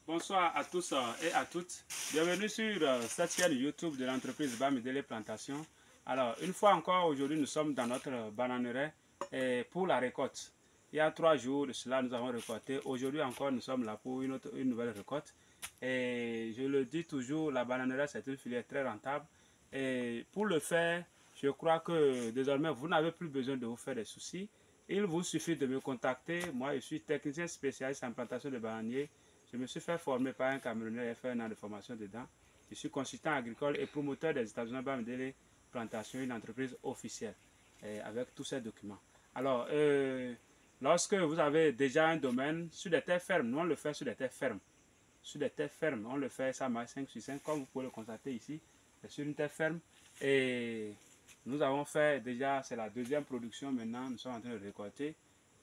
Bonsoir à tous et à toutes. Bienvenue sur cette chaîne YouTube de l'entreprise Bamidele Plantation. Alors, une fois encore, aujourd'hui, nous sommes dans notre bananeraie pour la récolte. Il y a 3 jours de cela, nous avons récolté. Aujourd'hui encore, nous sommes là pour une nouvelle récolte. Et je le dis toujours, la bananeraie, c'est une filière très rentable. Et pour le faire, je crois que désormais, vous n'avez plus besoin de vous faire des soucis. Il vous suffit de me contacter. Moi, je suis technicien spécialiste en plantation de bananiers. Je me suis fait former par un Camerounais et fait un an de formation dedans. Je suis consultant agricole et promoteur des États-Unis Bamidele Plantation, une entreprise officielle avec tous ces documents. Alors, lorsque vous avez déjà un domaine sur des terres fermes, nous on le fait sur des terres fermes. Sur des terres fermes, on le fait, ça marche 5 sur 5, comme vous pouvez le constater ici. C'est sur une terre ferme. Et nous avons fait déjà, c'est la deuxième production maintenant, nous sommes en train de récolter.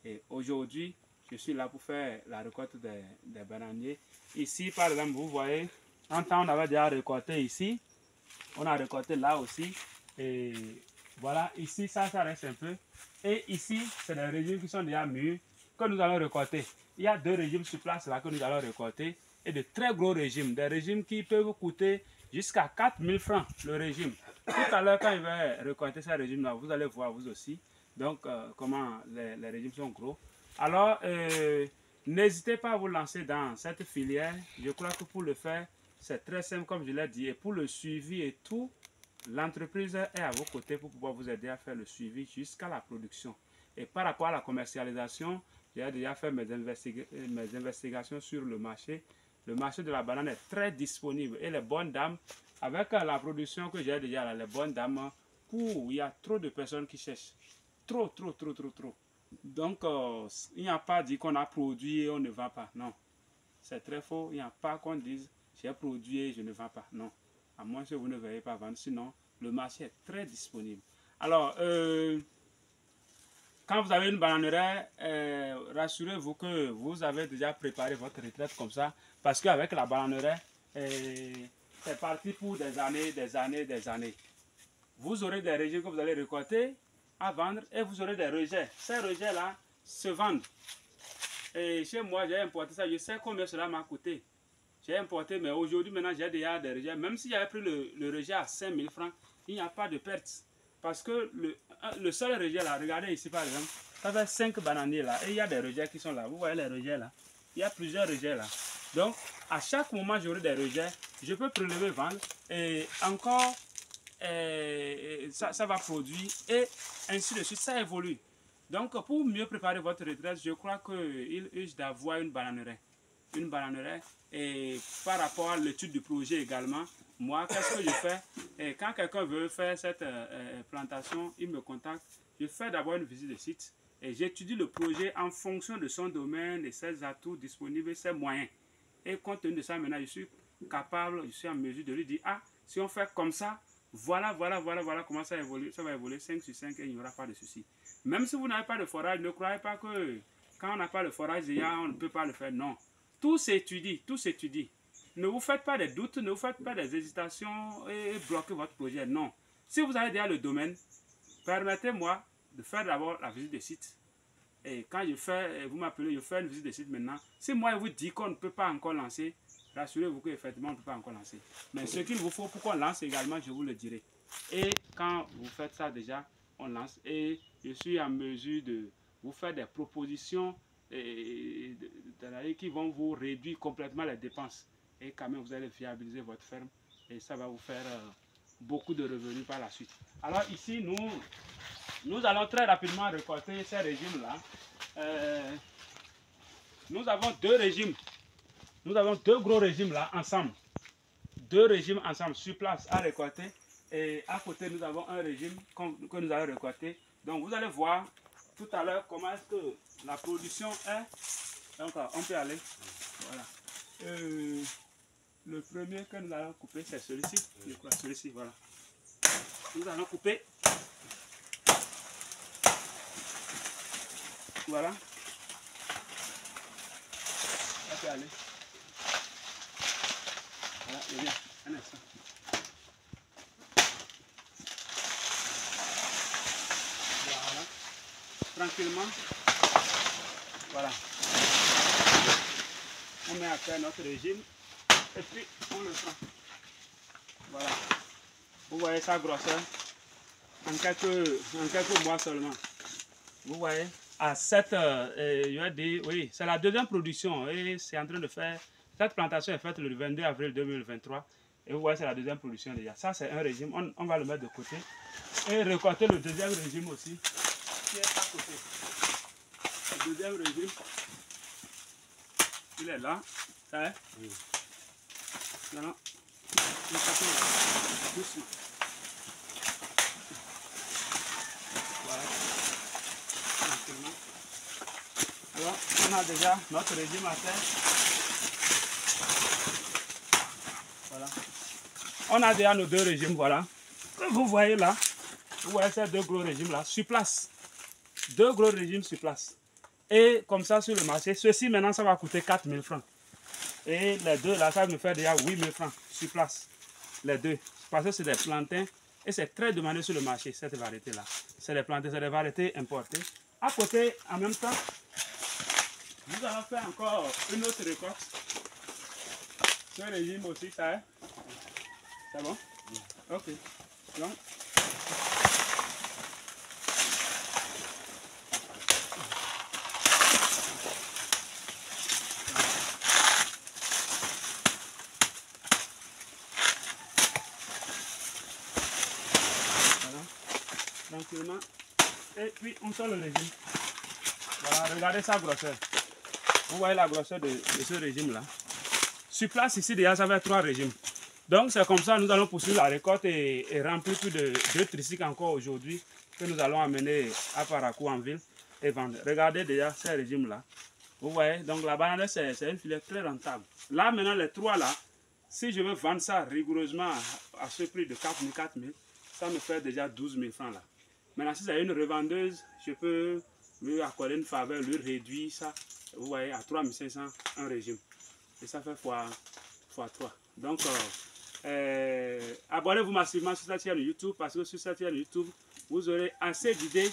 Et aujourd'hui, je suis là pour faire la récolte des bananiers. Ici, par exemple, vous voyez, en temps, on avait déjà récolté ici. On a récolté là aussi. Et voilà, ici, ça reste un peu. Et ici, c'est des régimes qui sont déjà mûrs que nous allons récolter. Il y a 2 régimes sur place là que nous allons récolter. Et de très gros régimes. Des régimes qui peuvent coûter jusqu'à 4000 francs le régime. Tout à l'heure, quand il va récolter ces régimes-là, vous allez voir vous aussi. Donc, comment les régimes sont gros. Alors, n'hésitez pas à vous lancer dans cette filière. Je crois que pour le faire, c'est très simple comme je l'ai dit. Et pour le suivi et tout, l'entreprise est à vos côtés pour pouvoir vous aider à faire le suivi jusqu'à la production. Et par rapport à la commercialisation, j'ai déjà fait mes investigations sur le marché. Le marché de la banane est très disponible. Et les bonnes dames, avec la production que j'ai déjà là, les bonnes dames, il y a trop de personnes qui cherchent. Trop. Donc, il n'y a pas dit qu'on a produit et on ne vend pas. Non. C'est très faux. Il n'y a pas qu'on dise j'ai produit et je ne vends pas. Non. À moins que vous ne veuillez pas vendre. Sinon, le marché est très disponible. Alors, quand vous avez une bananeraie, rassurez-vous que vous avez déjà préparé votre retraite comme ça. Parce qu'avec la bananeraie, c'est parti pour des années. Vous aurez des rejets que vous allez récolter à vendre et vous aurez des rejets. Ces rejets-là se vendent. Et chez moi, j'ai importé ça. Je sais combien cela m'a coûté. J'ai importé, mais aujourd'hui, maintenant, j'ai déjà des rejets. Même si j'avais pris le rejet à 5000 francs, il n'y a pas de perte. Parce que le seul rejet là, regardez ici par exemple, ça fait 5 bananiers là. Et il y a des rejets qui sont là. Vous voyez les rejets là. Il y a plusieurs rejets là. Donc, à chaque moment, j'aurai des rejets. Je peux prélever, vendre. Et encore, ça va produire. Et ainsi de suite, ça évolue. Donc, pour mieux préparer votre retraite, je crois qu'il est d'avoir une bananeraie. Une bananeraie. Et par rapport à l'étude du projet également, moi, qu'est-ce que je fais? Et quand quelqu'un veut faire cette plantation, il me contacte. Je fais d'abord une visite de site et j'étudie le projet en fonction de son domaine, de ses atouts disponibles, ses moyens. Et compte tenu de ça, maintenant, je suis capable, je suis en mesure de lui dire, ah, si on fait comme ça, voilà comment ça évolue. Ça va évoluer 5 sur 5 et il n'y aura pas de souci. Même si vous n'avez pas de forage, ne croyez pas que quand on n'a pas de forage, on ne peut pas le faire. Non. Tout s'étudie, tout s'étudie. Ne vous faites pas des doutes, ne vous faites pas des hésitations et bloquez votre projet. Non. Si vous avez déjà le domaine, permettez-moi de faire d'abord la visite de site. Et quand je fais, vous m'appelez, je fais une visite de site maintenant. Si moi je vous dis qu'on ne peut pas encore lancer, rassurez-vous qu'effectivement on ne peut pas encore lancer. Mais ce qu'il vous faut pour qu'on lance également, je vous le dirai. Et quand vous faites ça déjà, on lance. Et je suis en mesure de vous faire des propositions qui vont vous réduire complètement les dépenses. Et quand même, vous allez viabiliser votre ferme. Et ça va vous faire beaucoup de revenus par la suite. Alors ici, nous allons très rapidement récolter ces régimes-là. Nous avons 2 régimes. Nous avons 2 gros régimes là ensemble. 2 régimes ensemble sur place à récolter. Et à côté, nous avons un régime que nous allons récolter. Donc vous allez voir tout à l'heure comment est-ce que la production est. Donc on peut aller. Voilà. Le premier que nous allons couper, c'est celui-ci. Je crois celui-ci, voilà. Nous allons couper. Voilà. On peut aller. Voilà, et bien. Un instant. Voilà. Tranquillement. Voilà. on met à faire notre régime et puis on le prend. Voilà. Vous voyez sa grosseur en quelques mois seulement. Vous voyez, à 7, je vais dire, oui, c'est la deuxième production et c'est en train de faire, cette plantation est faite le 22 avril 2023 et vous voyez, c'est la deuxième production déjà. Ça, c'est un régime, on va le mettre de côté et récolter le deuxième régime aussi qui est à côté. Le deuxième régime, il est là, ça est. Oui. Voilà. Doucement. Voilà. Alors, on a déjà notre régime à faire. Voilà. On a déjà nos deux régimes, voilà. Vous voyez là, vous voyez ces deux gros régimes là, sur place. Deux gros régimes sur place. Et comme ça sur le marché, ceci maintenant ça va coûter 4 000 francs. Et les deux là, ça va me faire déjà 8 000 francs sur place. Les deux. Parce que c'est des plantains et c'est très demandé sur le marché, cette variété là. C'est des plantains, c'est des variétés importées. À côté, en même temps, nous allons faire encore une autre récolte. Ce régime aussi, ça est. C'est bon? Oui. Ok. Donc, voilà. Tranquillement. Et puis, on sort le régime. Voilà, regardez sa grosseur. Vous voyez la grosseur de ce régime-là. Sur place, ici, déjà, ça fait 3 régimes. Donc, c'est comme ça, nous allons poursuivre la récolte et remplir plus de 2 tricycles encore aujourd'hui que nous allons amener à Parakou en ville et vendre. Regardez déjà ces régimes-là. Vous voyez, donc la banane, c'est une filière très rentable. Là, maintenant, les 3 là, si je veux vendre ça rigoureusement à ce prix de 4 000, ça me fait déjà 12 000 francs là. Maintenant, si c'est une revendeuse, je peux lui accorder une faveur, lui réduire ça, vous voyez, à 3 500 un régime. Et ça fait fois 3. Donc, abonnez-vous massivement sur cette chaîne YouTube parce que sur cette chaîne YouTube, vous aurez assez d'idées,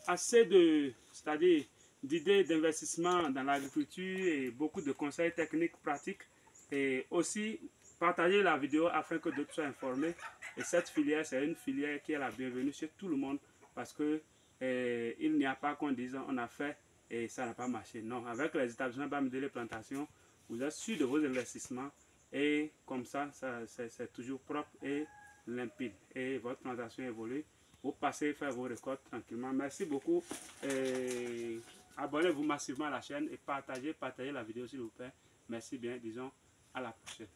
c'est-à-dire d'idées d'investissement dans l'agriculture et beaucoup de conseils techniques pratiques. Et aussi, partagez la vidéo afin que d'autres soient informés. Et cette filière, c'est une filière qui est la bienvenue chez tout le monde parce que il n'y a pas qu'on dise on a fait et ça n'a pas marché. Non, avec les établissements BAMIDELE Plantation, vous êtes sûr de vos investissements et comme ça, c'est toujours propre et limpide. Et votre plantation évolue. Vous passez faire vos récoltes tranquillement. Merci beaucoup. Abonnez-vous massivement à la chaîne et partagez la vidéo s'il vous plaît. Merci bien. Disons à la prochaine.